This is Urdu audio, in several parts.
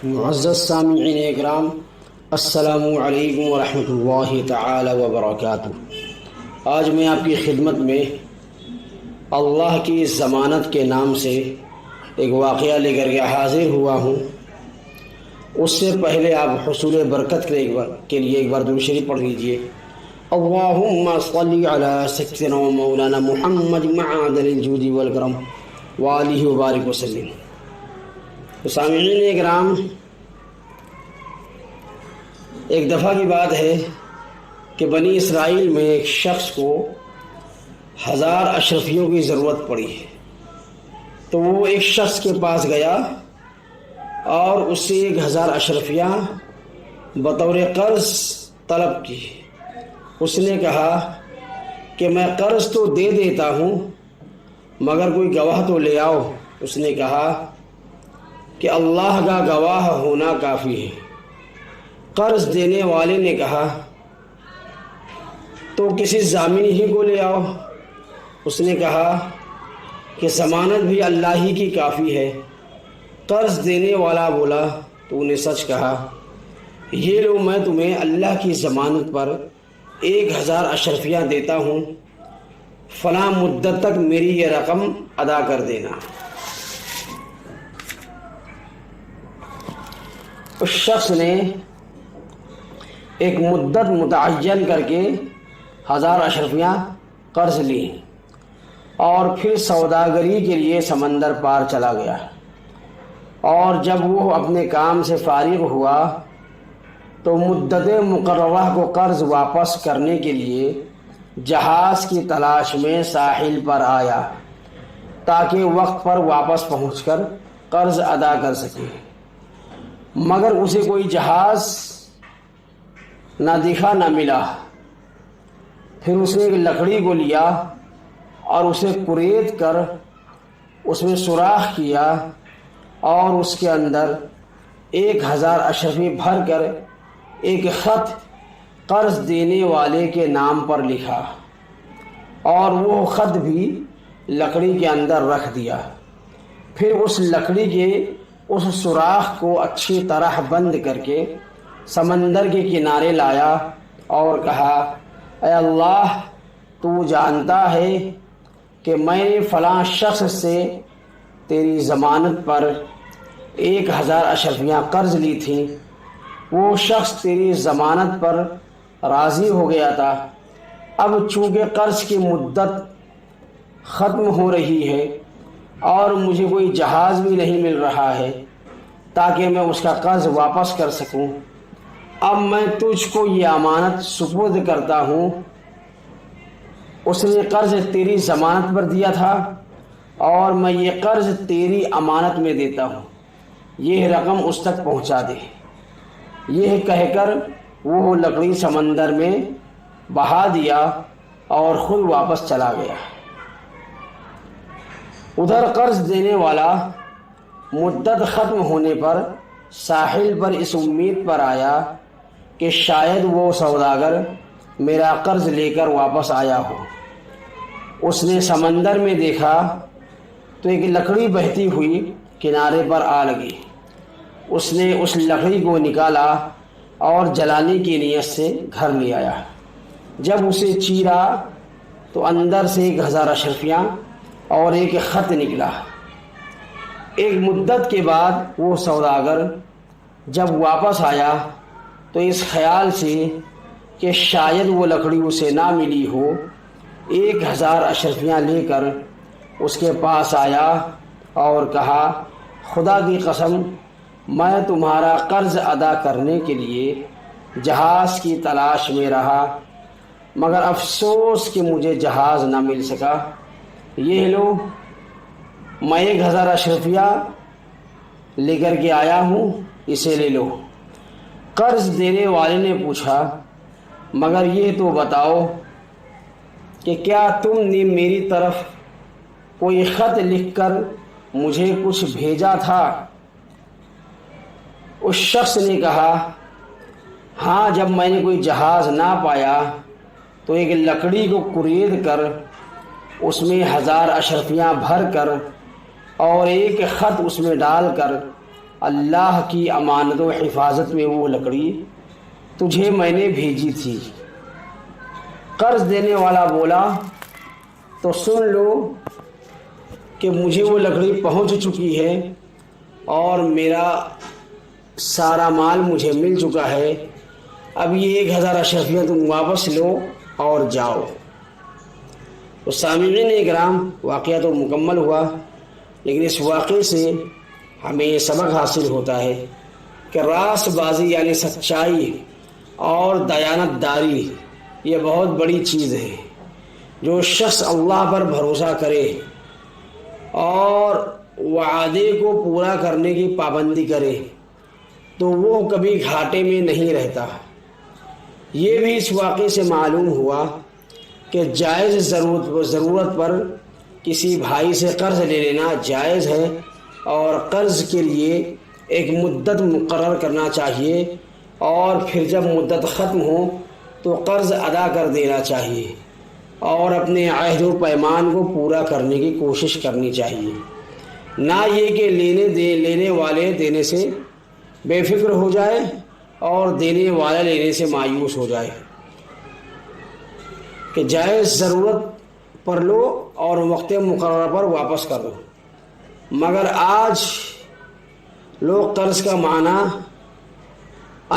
معزز سامعین اکرام، السلام علیکم ورحمۃ اللہ تعالی وبرکاتہ۔ آج میں آپ کی خدمت میں اللہ کی ضمانت کے نام سے ایک واقعہ لے کر کے حاضر ہوا ہوں۔ اس سے پہلے آپ حصول برکت کے لیے ایک بار درود شریف پڑھ لیجئے۔ اللہم صلی علی سیدنا و مولانا محمد معدن الجود والکرم وآلہ وبارک وسلم۔ تو سامعین اکرام، ایک دفعہ کی بات ہے کہ بنی اسرائیل میں ایک شخص کو 1000 اشرفیوں کی ضرورت پڑی ہے۔ تو وہ ایک شخص کے پاس گیا اور اس سے 1000 اشرفیاں بطور قرض طلب کی۔ اس نے کہا کہ میں قرض تو دے دیتا ہوں مگر کوئی گواہ تو لے آؤ۔ اس نے کہا کہ اللہ کا گواہ ہونا کافی ہے۔ قرض دینے والے نے کہا تو کسی ضامن ہی کو لے آؤ۔ اس نے کہا کہ ضمانت بھی اللہ ہی کی کافی ہے۔ قرض دینے والا بولا تو نے سچ کہا، یہ لو میں تمہیں اللہ کی ضمانت پر 1000 اشرفیاں دیتا ہوں، فلاں مدت تک میری یہ رقم ادا کر دینا۔ اس شخص نے ایک مدت متعین کر کے 1000 اشرفیاں قرض لی اور پھر سوداگری کے لیے سمندر پار چلا گیا۔ اور جب وہ اپنے کام سے فارغ ہوا تو مدت مقررہ کو قرض واپس کرنے کے لیے جہاز کی تلاش میں ساحل پر آیا تاکہ وقت پر واپس پہنچ کر قرض ادا کر سکے، مگر اسے کوئی جہاز نہ دکھا نہ ملا۔ پھر اس نے ایک لکڑی کو لیا اور اسے کریت کر اس میں سوراخ کیا اور اس کے اندر 1000 اشرفی بھر کر ایک خط قرض دینے والے کے نام پر لکھا اور وہ خط بھی لکڑی کے اندر رکھ دیا۔ پھر اس لکڑی کے اس سوراخ کو اچھی طرح بند کر کے سمندر کے کنارے لایا اور کہا، اے اللہ، تو جانتا ہے کہ میں نے فلاں شخص سے تیری ضمانت پر 1000 اشرفیاں قرض لی تھیں۔ وہ شخص تیری ضمانت پر راضی ہو گیا تھا۔ اب چونکہ قرض کی مدت ختم ہو رہی ہے اور مجھے کوئی جہاز بھی نہیں مل رہا ہے تاکہ میں اس کا قرض واپس کر سکوں، اب میں تجھ کو یہ امانت سپرد کرتا ہوں۔ اس نے قرض تیری ضمانت پر دیا تھا اور میں یہ قرض تیری امانت میں دیتا ہوں، یہ رقم اس تک پہنچا دے۔ یہ کہہ کر وہ لکڑی سمندر میں بہا دیا اور خود واپس چلا گیا۔ ادھر قرض دینے والا مدت ختم ہونے پر ساحل پر اس امید پر آیا کہ شاید وہ سوداگر میرا قرض لے کر واپس آیا ہو۔ اس نے سمندر میں دیکھا تو ایک لکڑی بہتی ہوئی کنارے پر آ لگی۔ اس نے اس لکڑی کو نکالا اور جلانے کی نیت سے گھر لے آیا۔ جب اسے چیرا تو اندر سے 1000 اشرفیاں اور ایک خط نکلا۔ ایک مدت کے بعد وہ سوداگر جب واپس آیا تو اس خیال سے کہ شاید وہ لکڑی اسے نہ ملی ہو، 1000 اشرفیاں لے کر اس کے پاس آیا اور کہا، خدا کی قسم، میں تمہارا قرض ادا کرنے کے لیے جہاز کی تلاش میں رہا مگر افسوس کہ مجھے جہاز نہ مل سکا۔ یہ لو، میں 1000 اشرفیاں لے کر کے آیا ہوں، اسے لے لو۔ قرض دینے والے نے پوچھا، مگر یہ تو بتاؤ کہ کیا تم نے میری طرف کوئی خط لکھ کر مجھے کچھ بھیجا تھا؟ اس شخص نے کہا، ہاں، جب میں نے کوئی جہاز نہ پایا تو ایک لکڑی کو کورید کر اس میں 1000 اشرفیاں بھر کر اور ایک خط اس میں ڈال کر اللہ کی امانت و حفاظت میں وہ لکڑی تجھے میں نے بھیجی تھی۔ قرض دینے والا بولا تو سن لو کہ مجھے وہ لکڑی پہنچ چکی ہے اور میرا سارا مال مجھے مل چکا ہے، اب یہ 1000 اشرفیاں تم واپس لو اور جاؤ۔ تو سامعین اکرام، واقعہ تو مکمل ہوا، لیکن اس واقعے سے ہمیں یہ سبق حاصل ہوتا ہے کہ راست بازی یعنی سچائی اور دیانت داری یہ بہت بڑی چیز ہے۔ جو شخص اللہ پر بھروسہ کرے اور وعدے کو پورا کرنے کی پابندی کرے تو وہ کبھی گھاٹے میں نہیں رہتا۔ یہ بھی اس واقعے سے معلوم ہوا کہ جائز ضرورت پر کسی بھائی سے قرض لے لینا جائز ہے، اور قرض کے لیے ایک مدت مقرر کرنا چاہیے، اور پھر جب مدت ختم ہو تو قرض ادا کر دینا چاہیے، اور اپنے عہد و پیمان کو پورا کرنے کی کوشش کرنی چاہیے، نہ یہ کہ لینے والے دینے سے بے فکر ہو جائے اور دینے والا لینے سے مایوس ہو جائے۔ کہ جائز ضرورت پر لو اور وقت مقررہ پر واپس کر دو، مگر آج لوگ قرض کا معنی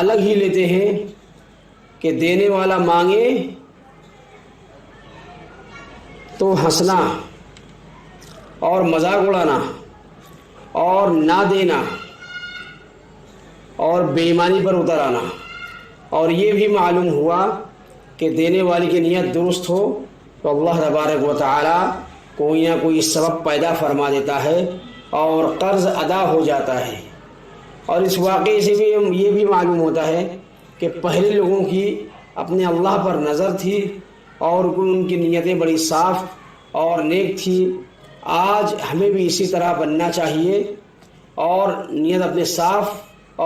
الگ ہی لیتے ہیں کہ دینے والا مانگے تو ہنسنا اور مذاق اڑانا اور نہ دینا اور بے ایمانی پر اتر آنا، اور یہ بھی معلوم ہوا کہ دینے والی کی نیت درست ہو تو اللہ تبارک و تعالی کوئی نہ کوئی سبب پیدا فرما دیتا ہے اور قرض ادا ہو جاتا ہے۔ اور اس واقعے سے بھی یہ بھی معلوم ہوتا ہے کہ پہلے لوگوں کی اپنے اللہ پر نظر تھی اور ان کی نیتیں بڑی صاف اور نیک تھی۔ آج ہمیں بھی اسی طرح بننا چاہیے اور نیت اپنے صاف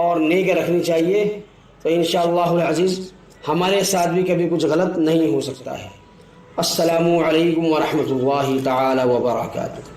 اور نیک رکھنی چاہیے، تو انشاءاللہ العزیز ہمارے ساتھ بھی کبھی کچھ غلط نہیں ہو سکتا ہے۔ السلام علیکم ورحمۃ اللہ تعالی وبرکاتہ۔